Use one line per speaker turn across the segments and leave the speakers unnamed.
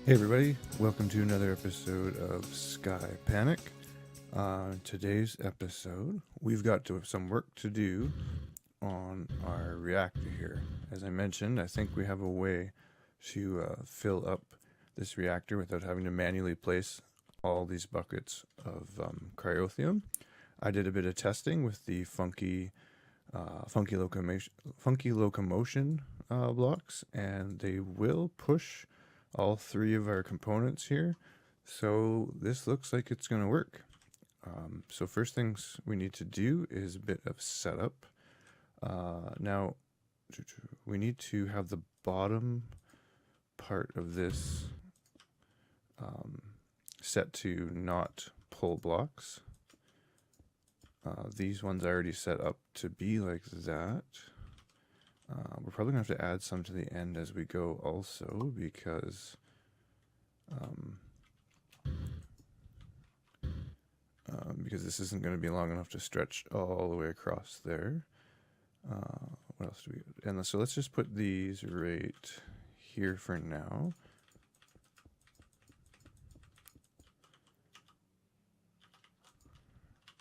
Hey everybody, welcome to another episode of Skypanic. Today's episode, we've got some work to do on our reactor here. As I mentioned, I think we have a way to fill up this reactor without having to manually place all these buckets of cryothium. I did a bit of testing with the funky locomotion blocks, and they will push all three of our components here. So this looks like it's going to work. So first things we need to do is a bit of setup. Now we need to have the bottom part of this set to not pull blocks. These ones I already set up to be like that. We're probably going to have to add some to the end as we go also, because this isn't going to be long enough to stretch all the way across there. What else do we... And so let's just put these right here for now.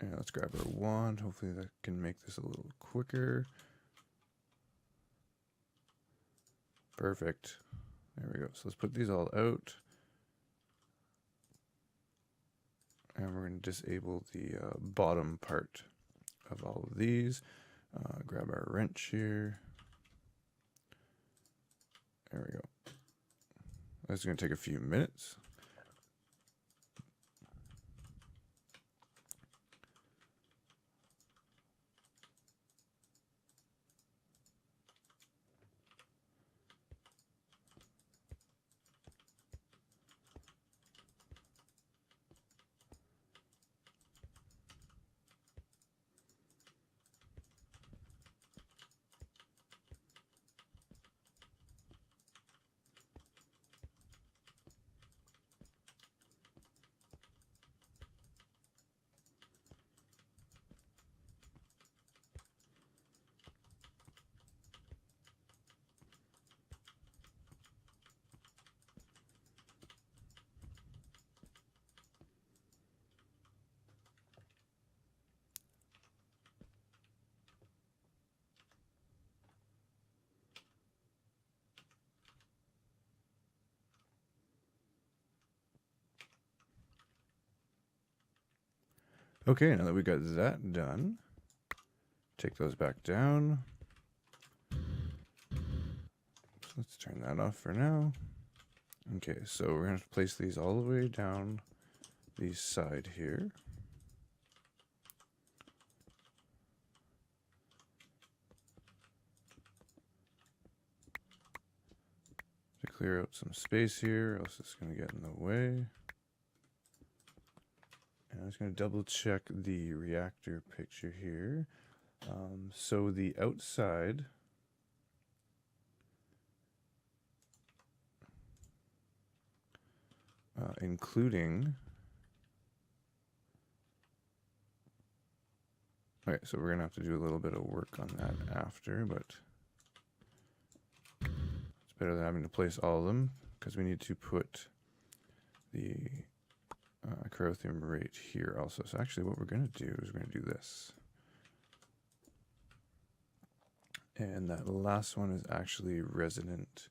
And let's grab our wand. Hopefully that can make this a little quicker. Perfect. There we go. So let's put these all out. And we're going to disable the bottom part of all of these. Grab our wrench here. There we go. This is going to take a few minutes. Okay, now that we got that done, take those back down. So let's turn that off for now. Okay, so we're going to place these all the way down the side here. To clear out some space here, or else it's going to get in the way. And I'm just going to double check the reactor picture here. So the outside including... Okay, so we're going to have to do a little bit of work on that after, but it's better than having to place all of them, because we need to put the cryothium right here also. So actually what we're going to do is we're going to do this. And that last one is actually resident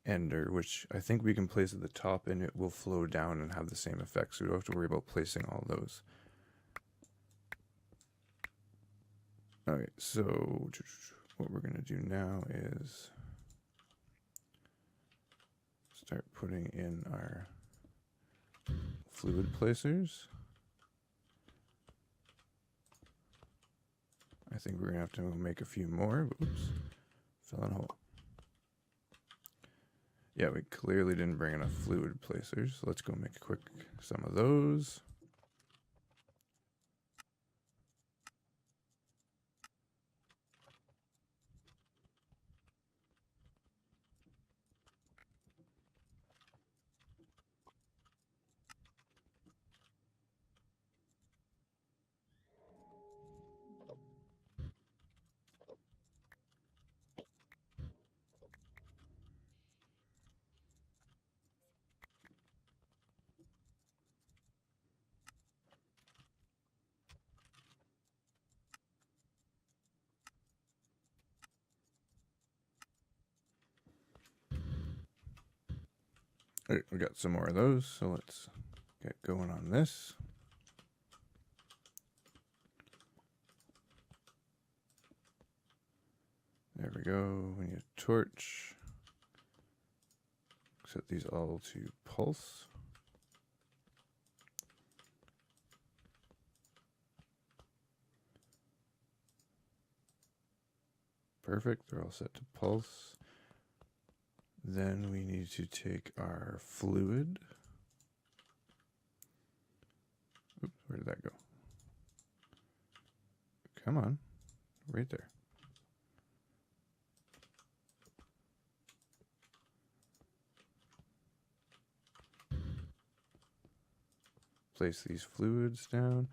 ender, which I think we can place at the top and it will flow down and have the same effect. So we don't have to worry about placing all those. Okay, so what we're going to do now is start putting in our fluid placers. I think we're going to have to make a few more. Oops, fell in a hole. Yeah, we clearly didn't bring enough fluid placers. So let's go make a quick some of those. Right, we got some more of those, so let's get going on this. There we go. We need a torch. Set these all to pulse. Perfect, they're all set to pulse. Then we need to take our fluid. Oops, where did that go? Come on, right there. Place these fluids down.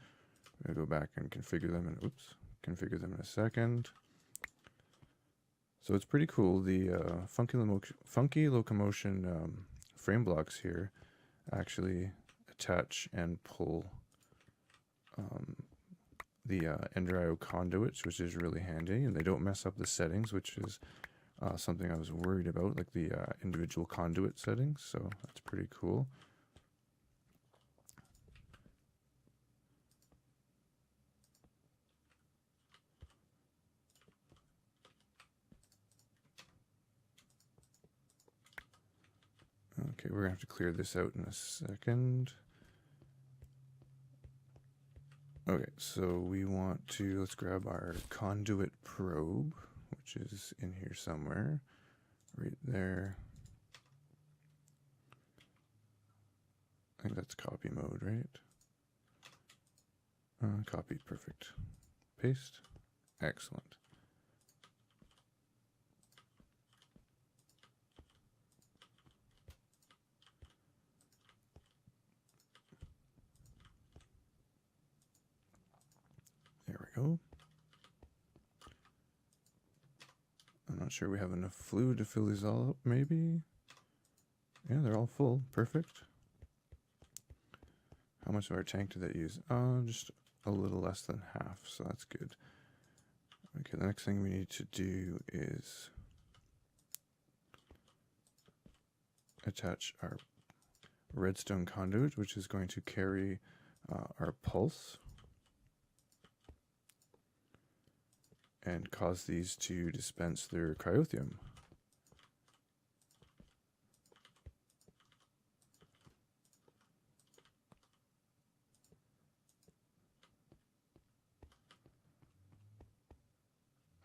I'm gonna go back and configure them and configure them in a second. So it's pretty cool. The funky locomotion frame blocks here actually attach and pull the Ender.io conduits, which is really handy, and they don't mess up the settings, which is something I was worried about, like the individual conduit settings. So that's pretty cool. Okay, we're gonna have to clear this out in a second. Okay, so we want to, let's grab our conduit probe, which is in here somewhere, right there. I think that's copy mode, right? Copy, perfect. Paste, excellent. There we go. I'm not sure we have enough fluid to fill these all up, maybe? Yeah, they're all full, perfect. How much of our tank did that use? Just a little less than half, so that's good. Okay, the next thing we need to do is attach our redstone conduit, which is going to carry our pulse and cause these to dispense their cryothium.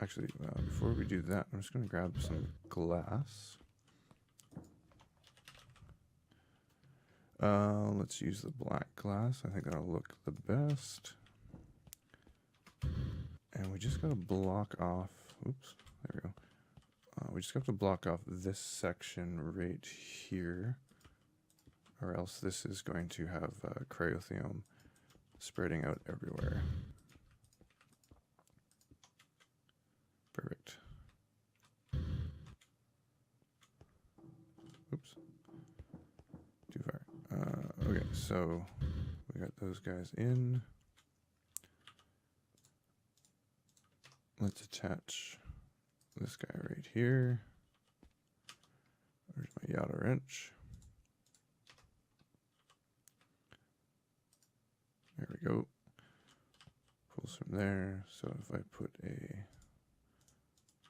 Actually, before we do that, I'm just going to grab some glass. Let's use the black glass. I think that'll look the best. And we just got to block off, oops, there we go. We just have to block off this section right here, or else this is going to have cryothium spreading out everywhere. Perfect. Oops. Too far. Okay, so we got those guys in. Let's attach this guy right here. Where's my Yada wrench? There we go. Pulls from there. So if I put a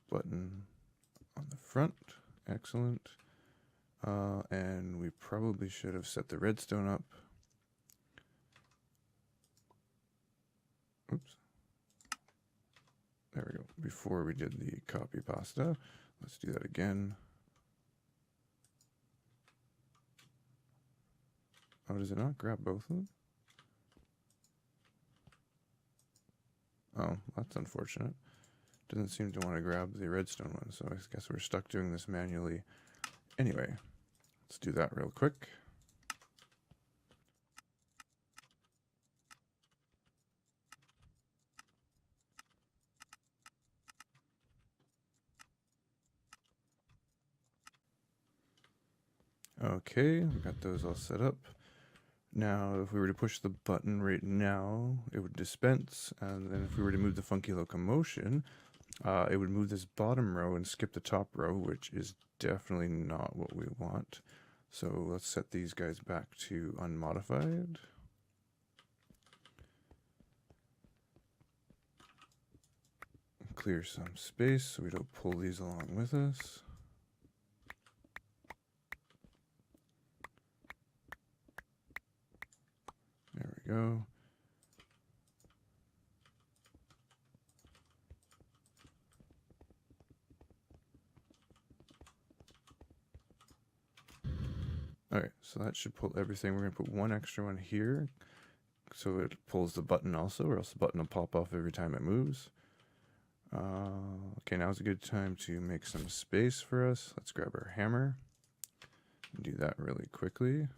button on the front, excellent. And we probably should have set the redstone up. Oops. There we go. Before we did the copy pasta, let's do that again. Oh, does it not grab both of them? Oh, that's unfortunate. Doesn't seem to want to grab the redstone one, so I guess we're stuck doing this manually. Anyway, let's do that real quick. Okay, we got those all set up. Now, if we were to push the button right now, it would dispense, and then if we were to move the funky locomotion, it would move this bottom row and skip the top row, which is definitely not what we want. So let's set these guys back to unmodified. Clear some space so we don't pull these along with us. There we go. Alright, so that should pull everything. We're going to put one extra one here so it pulls the button also, or else the button will pop off every time it moves. Okay, now's a good time to make some space for us. Let's grab our hammer and do that really quickly.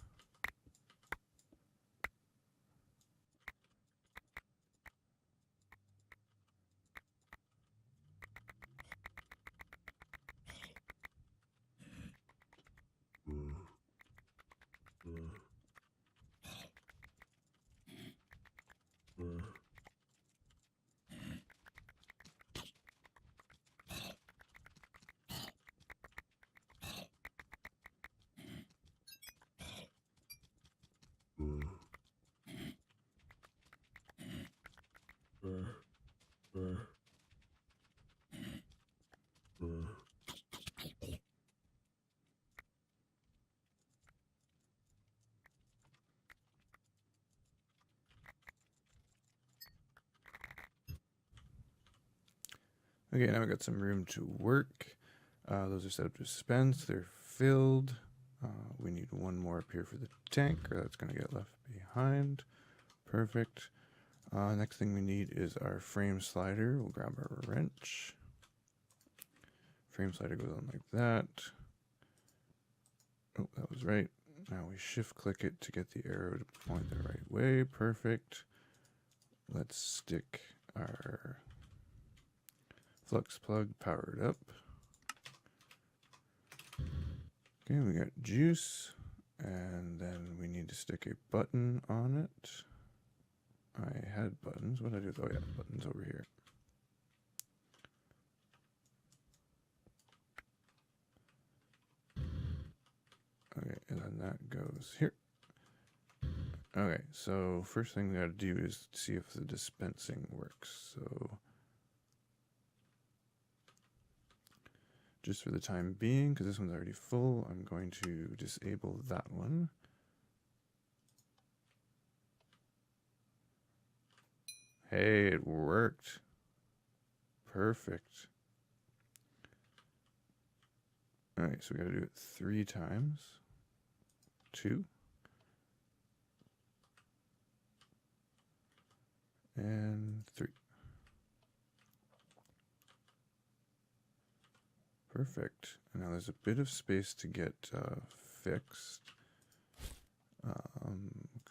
Okay, now we got some room to work. Those are set up to dispense. They're filled. We need one more up here for the tank, or that's going to get left behind. Perfect. Next thing we need is our frame slider. We'll grab our wrench. Frame slider goes on like that. Oh, that was right. Now we shift click it to get the arrow to point the right way. Perfect. Let's stick our flux plug powered up. Okay, we got juice, and then we need to stick a button on it. I had buttons. What did I do? Oh yeah, buttons over here. Okay, and then that goes here. Okay, so first thing we gotta do is see if the dispensing works. So just for the time being, because this one's already full, I'm going to disable that one. Hey, it worked. Perfect. All right, so we gotta do it 3 times. 2. And 3. Perfect. Now there's a bit of space to get fixed.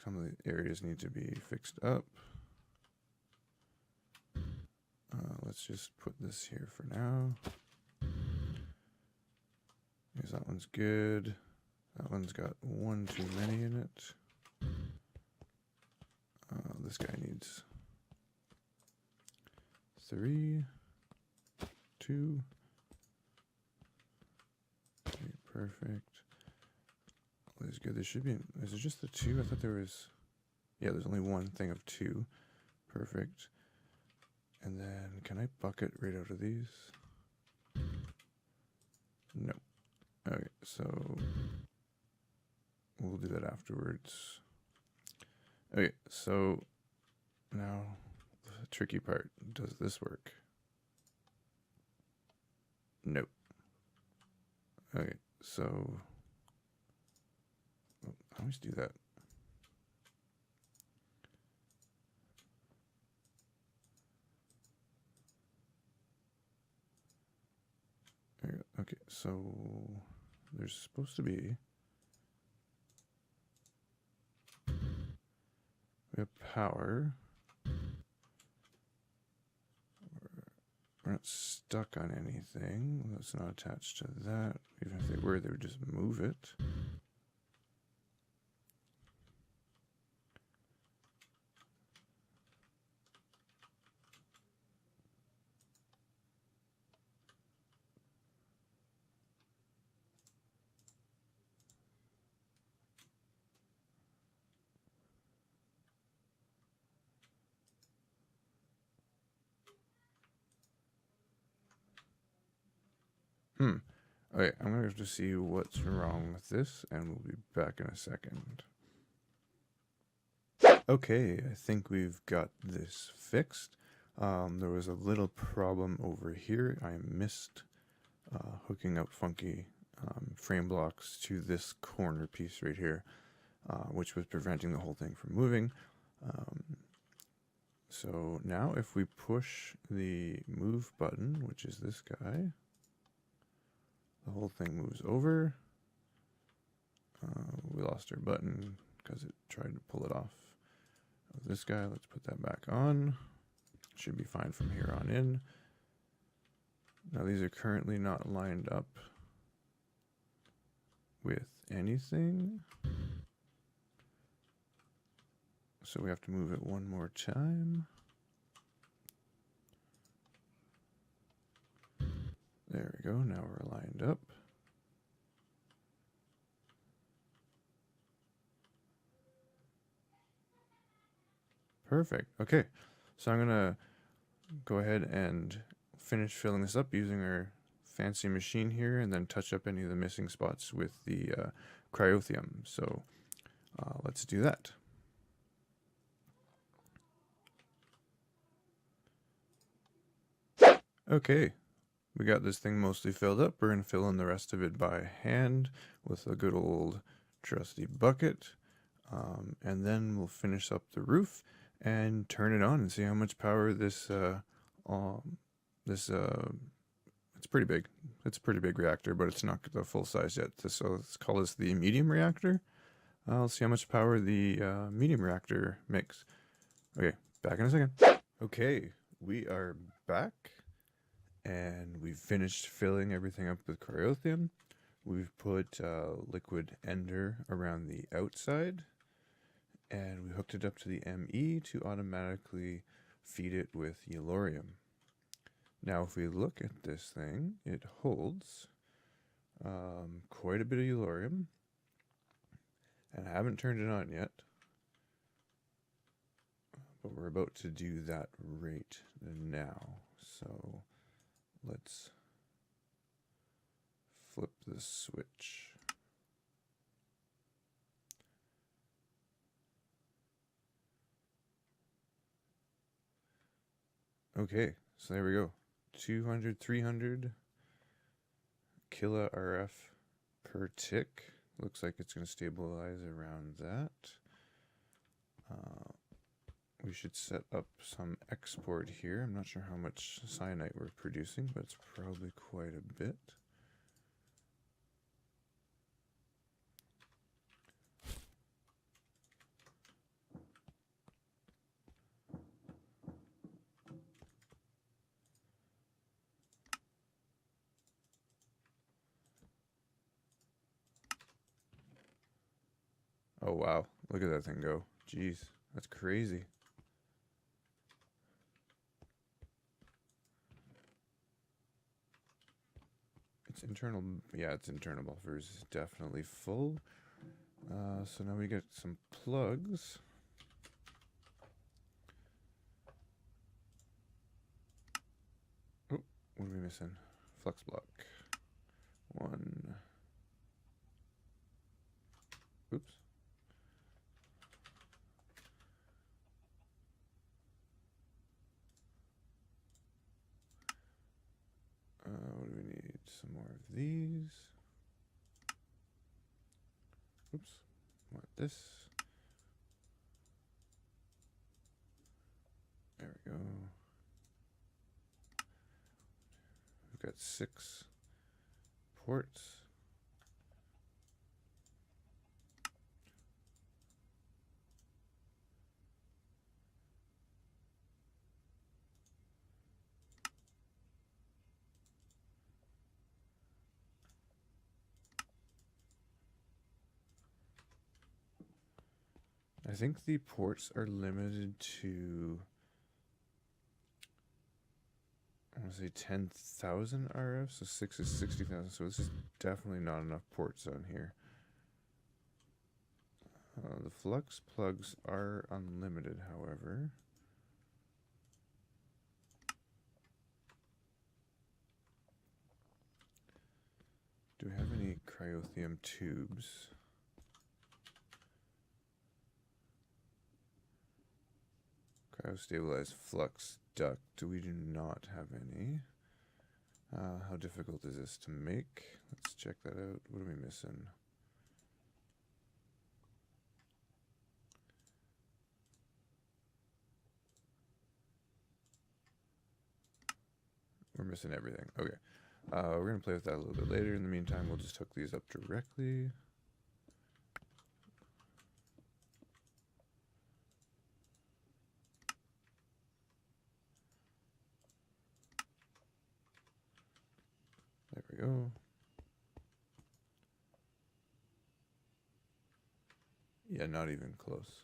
Some of the areas need to be fixed up. Let's just put this here for now. Because that one's good. That one's got 1 too many in it. This guy needs 3, 2. Okay, perfect. All is good. There should be. Is it just the 2? I thought there was. Yeah, there's only one thing of 2. Perfect. And then, can I bucket right out of these? No. Okay, so we'll do that afterwards. Okay, so now the tricky part. Does this work? Nope. Okay, so I always do that. Okay, so there's supposed to be we have power. We're not stuck on anything. That's not attached to that. Even if they were, they would just move it. Okay, I'm gonna have to see what's wrong with this, and we'll be back in a second. Okay, I think we've got this fixed. There was a little problem over here. I missed hooking up funky frame blocks to this corner piece right here, which was preventing the whole thing from moving. So now if we push the move button, which is this guy, the whole thing moves over. We lost our button because it tried to pull it off of this guy. Let's put that back on. Should be fine from here on in. Now these are currently not lined up with anything. So we have to move it one more time. There we go, now we're lined up. Perfect, okay. So I'm gonna go ahead and finish filling this up using our fancy machine here and then touch up any of the missing spots with the cryothium. So let's do that. Okay, we got this thing mostly filled up. We're going to fill in the rest of it by hand with a good old trusty bucket. And then we'll finish up the roof and turn it on and see how much power this, it's pretty big. It's a pretty big reactor, but it's not the full size yet. So let's call this the medium reactor. I'll see how much power the medium reactor makes. Okay, back in a second. Okay, we are back. And we've finished filling everything up with cryothium. We've put liquid ender around the outside, and we hooked it up to the ME to automatically feed it with yellorium. Now if we look at this thing, it holds quite a bit of yellorium, and I haven't turned it on yet, but we're about to do that right now. So let's flip the switch. Okay, so there we go. 200, 300 kilo RF per tick. Looks like it's going to stabilize around that. We should set up some export here. I'm not sure how much cyanite we're producing, but it's probably quite a bit. Oh wow, look at that thing go. Jeez, that's crazy. Its internal, yeah, its internal buffer is definitely full. So now we get some plugs. Oh, what are we missing? Flux block. One. Oops. What do we need? Some more of these. Oops. Want this. There we go. We've got 6 ports. I think the ports are limited to, I want to say 10,000 RF, so 6 is 60,000, so this is definitely not enough ports on here. The flux plugs are unlimited, however. cryothium tubes. Cryostabilized flux duct. We do not have any. How difficult is this to make? Let's check that out. What are we missing? We're missing everything. Okay. We're going to play with that a little bit later. In the meantime, we'll just hook these up directly. There we go. Yeah, not even close.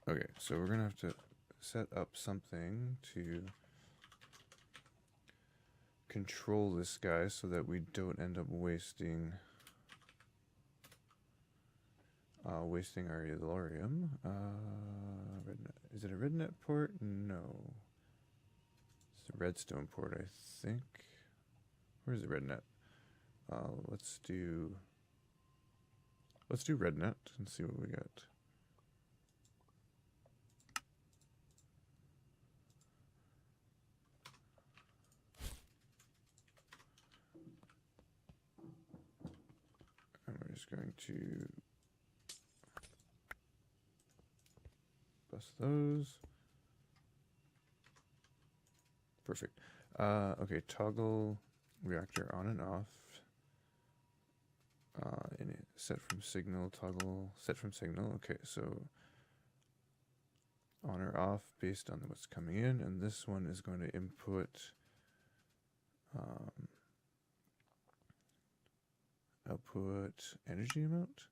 Okay, so we're going to have to set up something to control this guy so that we don't end up wasting our Yellorium. Is it a red net port? No. It's a redstone port, I think. Where's the red net? Let's do red net and see what we get. And we're just going to bust those. Perfect. Okay, toggle reactor on and off. Set from signal, toggle, set from signal. Okay, so on or off based on what's coming in, and this one is going to input output energy amount.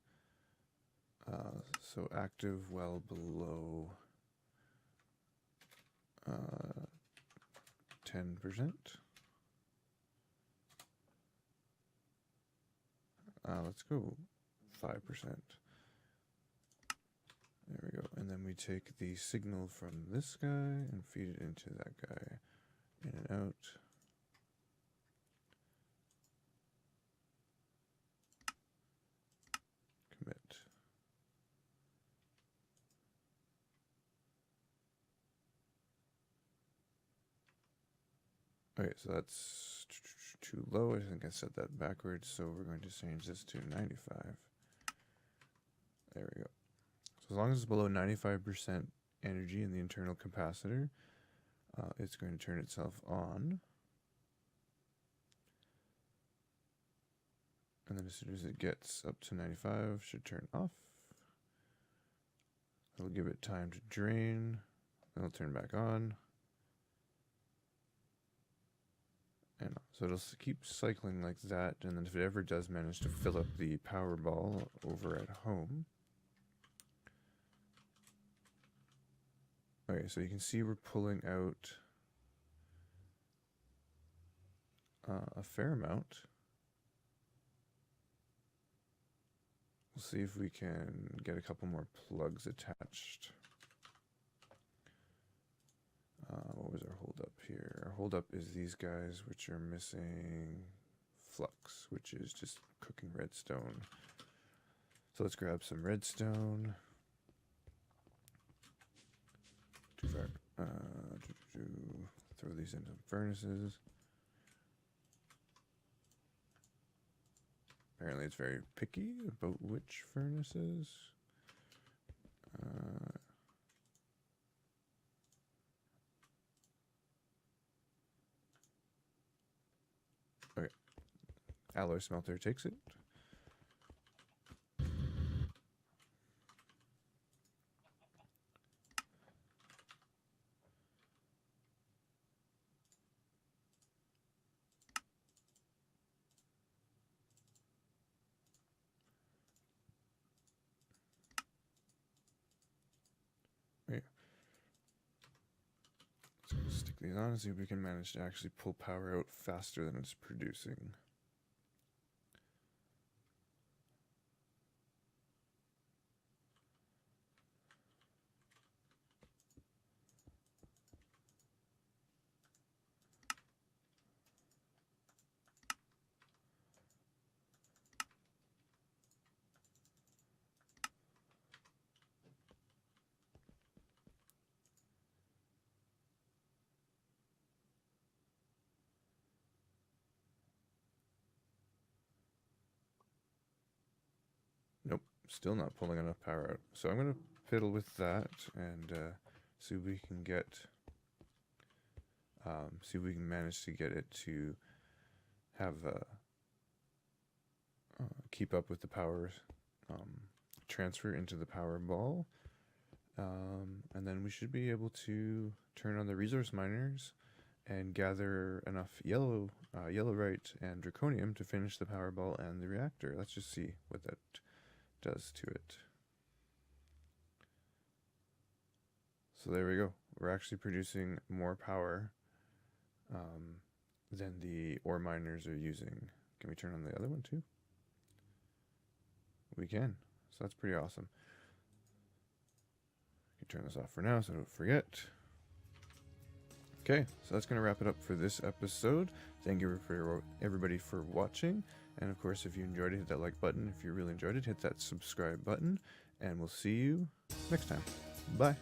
So active well below 10%. Let's go 5%. There we go. And then we take the signal from this guy and feed it into that guy. In and out. Commit. Okay, so that's too low. I think I set that backwards, so we're going to change this to 95. There we go. So as long as it's below 95% energy in the internal capacitor, it's going to turn itself on. And then as soon as it gets up to 95, it should turn off. It'll give it time to drain. Then it'll turn back on. And so it'll keep cycling like that, and then if it ever does manage to fill up the power ball over at home. Okay, so you can see we're pulling out a fair amount. We'll see if we can get a couple more plugs attached. What was our holdup here? Our holdup is these guys, which are missing flux, which is just cooking redstone. So let's grab some redstone. Too far. Throw these into furnaces. Apparently it's very picky about which furnaces. Okay. Alloy smelter takes it. Okay. Let's stick these on and see if we can manage to actually pull power out faster than it's producing. still not pulling enough power out. So I'm going to fiddle with that and see if we can get, see if we can manage to get it to have keep up with the power transfer into the power ball. And then we should be able to turn on the resource miners and gather enough yellowite and draconium to finish the power ball and the reactor. Let's just see what that does to it. So there we go. We're actually producing more power than the ore miners are using. Can we turn on the other one too? We can. So that's pretty awesome. You can turn this off for now so I don't forget. Okay, so that's going to wrap it up for this episode. Thank you for everybody for watching. And of course, if you enjoyed it, hit that like button. If you really enjoyed it, hit that subscribe button. And we'll see you next time. Bye.